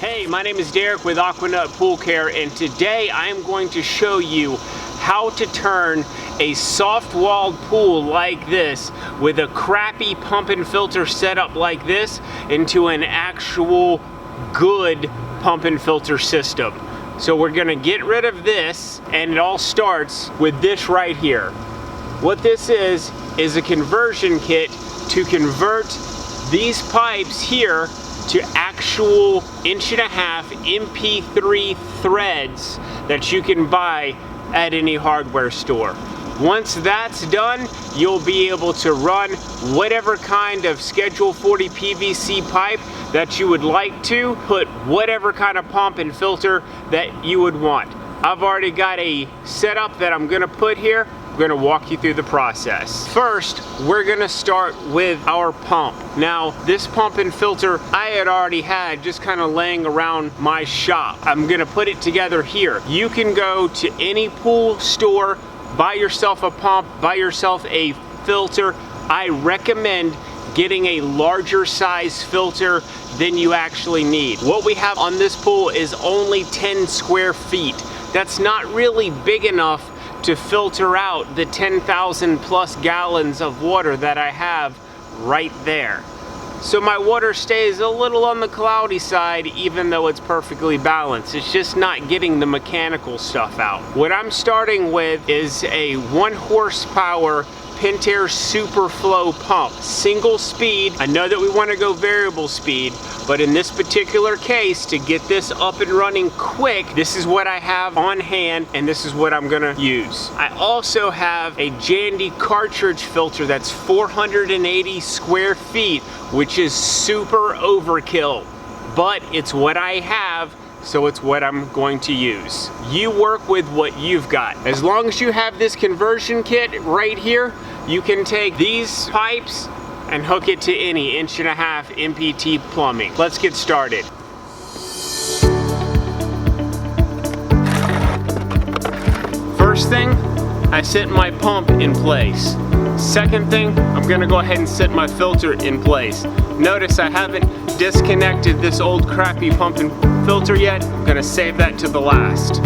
Hey, my name is Derek with Aquanut Pool Care, and today I am going to show you how to turn a soft-walled pool like this with a crappy pump and filter setup like this into an actual good pump and filter system. So we're gonna get rid of this, and it all starts with this right here. What this is a conversion kit to convert these pipes here to actual 1.5 MP3 threads that you can buy at any hardware store. Once that's done, you'll be able to run whatever kind of Schedule 40 PVC pipe that you would like to, put whatever kind of pump and filter that you would want. I've already got a setup that I'm gonna put here. I'm gonna walk you through the process. First, we're gonna start with our pump. Now, this pump and filter I had already had just kind of laying around my shop. I'm gonna put it together here. You can go to any pool store, buy yourself a pump, buy yourself a filter. I recommend getting a larger size filter than you actually need. What we have on this pool is only 10 square feet. That's not really big enough to filter out the 10,000 plus gallons of water that I have right there. So my water stays a little on the cloudy side even though it's perfectly balanced. It's just not getting the mechanical stuff out. What I'm starting with is a 1 horsepower Pentair SuperFlo pump, single speed. I know that we want to go variable speed, but in this particular case, to get this up and running quick, this is what I have on hand, and this is what I'm gonna use. I also have a Jandy cartridge filter that's 480 square feet, which is super overkill, but it's what I have, so it's what I'm going to use. You work with what you've got. As long as you have this conversion kit right here, you can take these pipes and hook it to any 1.5 MPT plumbing. Let's get started. First thing, I set my pump in place. Second thing, I'm gonna go ahead and set my filter in place. Notice I haven't disconnected this old crappy pump and filter yet. I'm gonna save that to the last.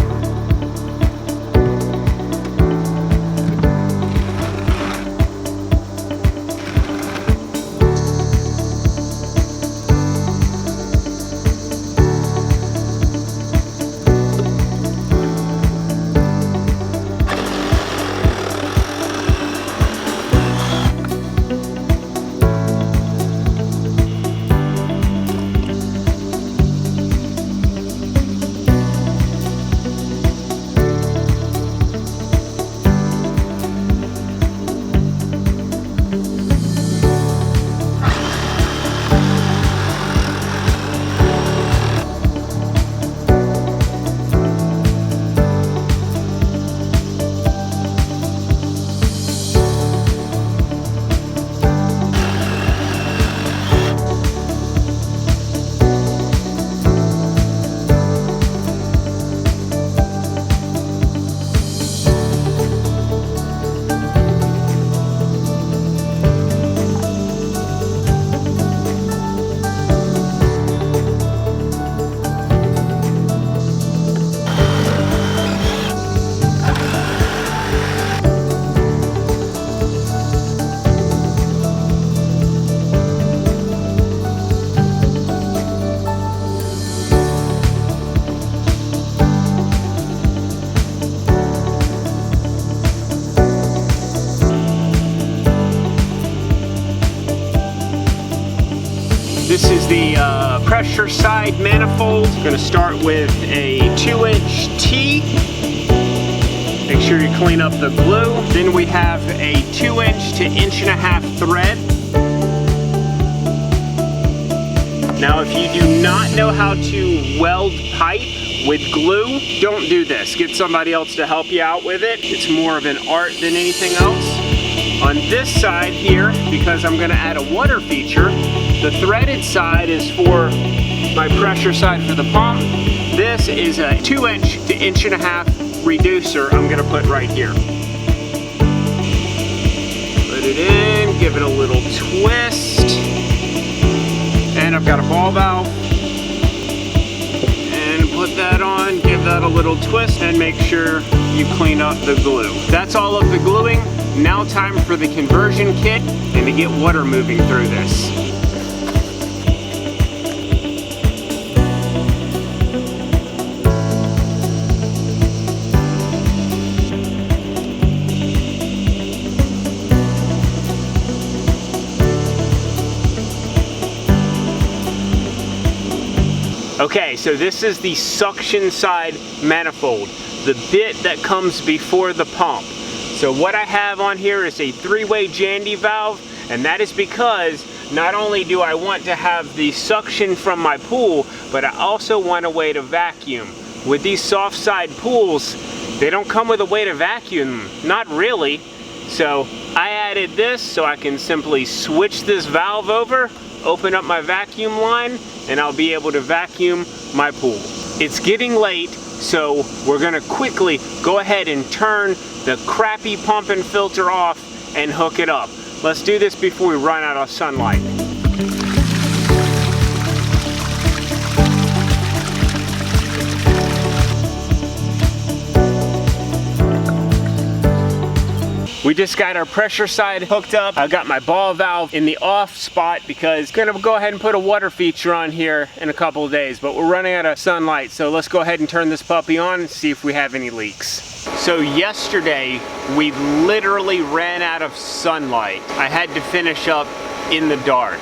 This is the pressure side manifold. I'm gonna start with a 2-inch T. Make sure you clean up the glue. Then we have a 2-inch to 1.5 thread. Now, if you do not know how to weld pipe with glue, don't do this. Get somebody else to help you out with it. It's more of an art than anything else. On this side here, because I'm gonna add a water feature, the threaded side is for my pressure side for the pump. This is a 2-inch to 1.5 reducer I'm gonna put right here. Put it in, give it a little twist. And I've got a ball valve. that on, give that a little twist, and make sure you clean up the glue. That's all of the gluing. Now time for the conversion kit and to get water moving through this. Okay, so this is the suction side manifold, the bit that comes before the pump. So what I have on here is a 3-way Jandy valve, and that is because not only do I want to have the suction from my pool, but I also want a way to vacuum. With these soft side pools, they don't come with a way to vacuum, not really. So I added this so I can simply switch this valve over, open up my vacuum line, and I'll be able to vacuum my pool. It's getting late, so we're gonna quickly go ahead and turn the crappy pump and filter off and hook it up. Let's do this before we run out of sunlight. We just got our pressure side hooked up. I've got my ball valve in the off spot because I'm gonna go ahead and put a water feature on here in a couple of days, but we're running out of sunlight, so let's go ahead and turn this puppy on and see if we have any leaks. So yesterday, we literally ran out of sunlight. I had to finish up in the dark.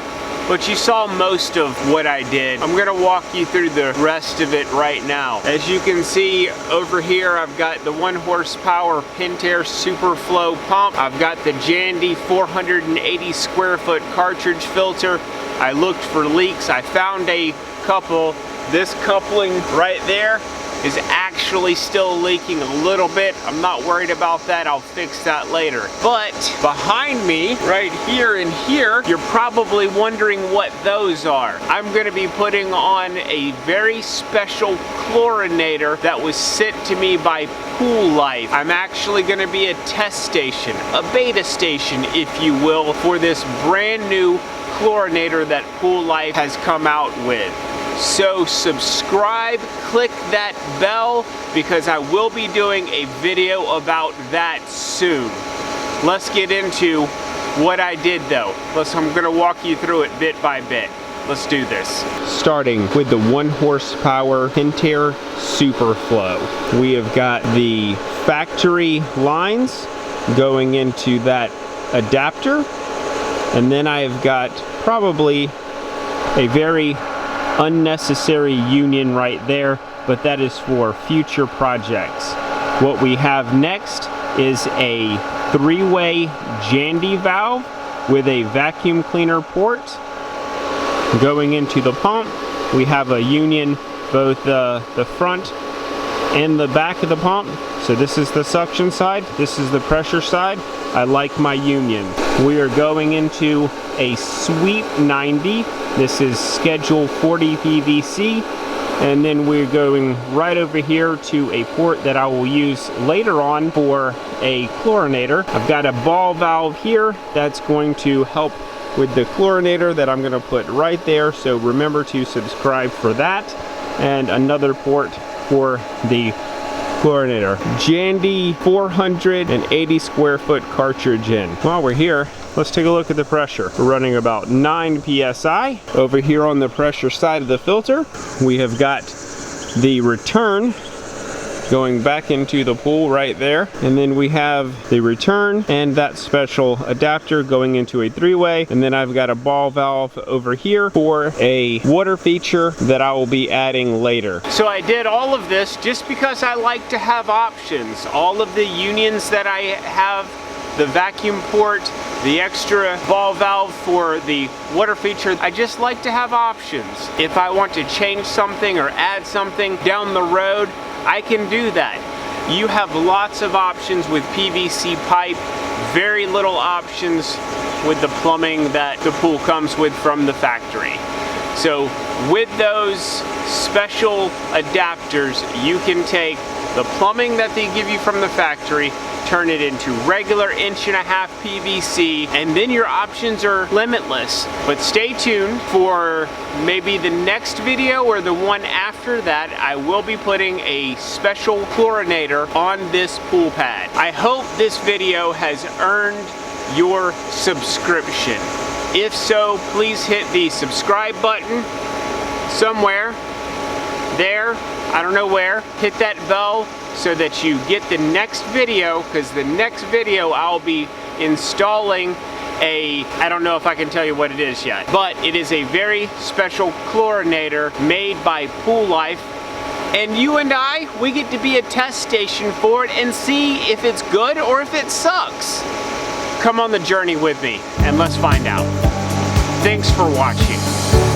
But you saw most of what I did. I'm gonna walk you through the rest of it right now. As you can see over here, I've got the 1 horsepower Pentair SuperFlo pump. I've got the Jandy 480 square foot cartridge filter. I looked for leaks. I found a couple. This coupling right there is actually still leaking a little bit. I'm not worried about that. I'll fix that later. But behind me, right here and here, you're probably wondering what those are. I'm gonna be putting on a very special chlorinator that was sent to me by Pool Life. I'm actually gonna be a test station, a beta station, if you will, for this brand new chlorinator that Pool Life has come out with. So subscribe, click that bell, because I will be doing a video about that soon. Let's get into what I did though. I'm gonna walk you through it bit by bit. Let's do this. Starting with the 1 horsepower Pentair SuperFlo. We have got the factory lines going into that adapter, and then I have got probably a very unnecessary union right there, but that is for future projects. What we have next is a 3-way Jandy valve with a vacuum cleaner port going into the pump. We have a union both the front and the back of the pump. So this is the suction side, this is the pressure side. I like my union. We are going into a sweep 90. This is schedule 40 PVC. And then we're going right over here to a port that I will use later on for a chlorinator. I've got a ball valve here that's going to help with the chlorinator that I'm going to put right there. So remember to subscribe for that. And another port for the chlorinator. Jandy 480 square foot cartridge in. While we're here, let's take a look at the pressure. We're running about 9 psi. Over here on the pressure side of the filter, we have got the return going back into the pool right there. And then we have the return and that special adapter going into a 3-way. And then I've got a ball valve over here for a water feature that I will be adding later. So I did all of this just because I like to have options. All of the unions that I have, the vacuum port, the extra ball valve for the water feature, I just like to have options. If I want to change something or add something down the road, I can do that. You have lots of options with PVC pipe, very little options with the plumbing that the pool comes with from the factory. So with those special adapters, you can take the plumbing that they give you from the factory, turn it into regular 1.5" PVC, and then your options are limitless. But stay tuned for maybe the next video or the one after that. I will be putting a special chlorinator on this pool pad. I hope this video has earned your subscription. If so, please hit the subscribe button somewhere there, I don't know where. Hit that bell so that you get the next video, because the next video I'll be installing I don't know if I can tell you what it is yet, but it is a very special chlorinator made by Pool Life. And you and I, we get to be a test station for it and see if it's good or if it sucks. Come on the journey with me and let's find out. Thanks for watching.